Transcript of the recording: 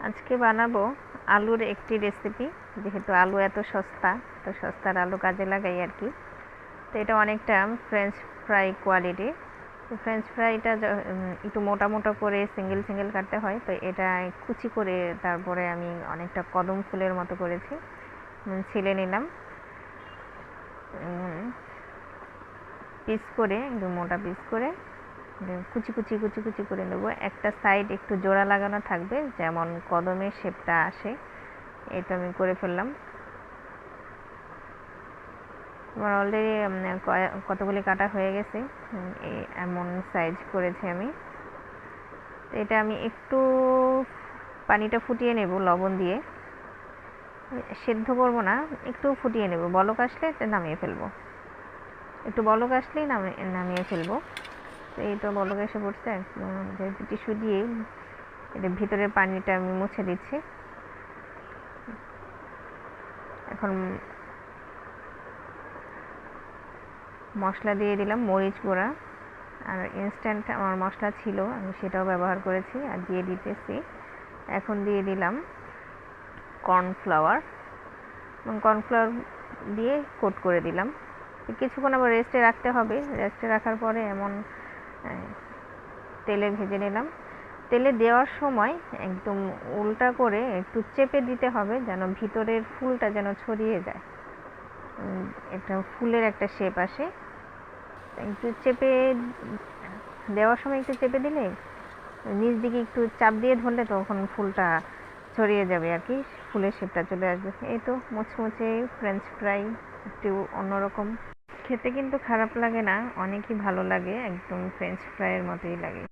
আজকে বানাবো আলুর একটি রেসিপি। যেহেতু আলু এত সস্তা, তো সস্তার আলু কাজে লাগাই আর কি। তো এটা অনেকটা ফ্রেঞ্চ ফ্রাই কোয়ালিটি। তো ফ্রেঞ্চ ফ্রাইটা একটু মোটা মোটা করে সিঙ্গেল সিঙ্গেল কাটতে হয়, তো এটা কুচি করে তারপরে আমি অনেকটা কদম ফুলের মতো করেছি, ছিলে নিলাম পিস করে, একদম মোটা পিস করে কুচি কুচি কুচি কুচি করে নেব। একটা সাইড একটু জোড়া লাগানো থাকবে, যেমন কদমের শেপটা আসে। এটা আমি করে ফেললাম। আমার অলরেডি কতগুলি কাটা হয়ে গেছে। এমন সাইজ করেছি আমি। তো এটা আমি একটু পানিটা ফুটিয়ে নেব লবণ দিয়ে। সেদ্ধ করবো না, একটু ফুটিয়ে নেব। বলক আসলে নামিয়ে ফেলবো, একটু বলক আসলেই নামিয়ে ফেলবো। তো এই তো বলক এসে পড়ছে। যেহেতু টিস্যু দিয়ে এটা ভিতরের পানিটা আমি মুছে দিচ্ছি। এখন মশলা দিয়ে দিলাম মরিচ গুঁড়া, আর ইনস্ট্যান্ট আমার মশলা ছিল, আমি সেটাও ব্যবহার করেছি আর দিয়ে দিতেছি। এখন দিয়ে দিলাম কর্নফ্লাওয়ার, এবং কর্নফ্লাওয়ার দিয়ে কোট করে দিলাম। কিছুক্ষণ আবার রেস্টে রাখতে হবে। রেস্টে রাখার পরে এমন তেলে ভেজে নিলাম। তেলে দেওয়ার সময় একদম উল্টা করে একটু চেপে দিতে হবে, যেন ভিতরের ফুলটা যেন ছড়িয়ে যায়, একটা ফুলের একটা শেপ আসে। একটু চেপে দেওয়ার সময় একটু চেপে দিলে, নিচ দিকে একটু চাপ দিয়ে ধরলে তখন ফুলটা ছড়িয়ে যাবে আর কি, ফুলের শেপটা চলে আসবে। এই তো মুচমুচে ফ্রেঞ্চ ফ্রাই, একটু অন্যরকম খেতে, কিন্তু খারাপ লাগে না, অনেকই ভালো লাগে, একদম ফ্রেঞ্চ ফ্রাইয়ের মতোই লাগে।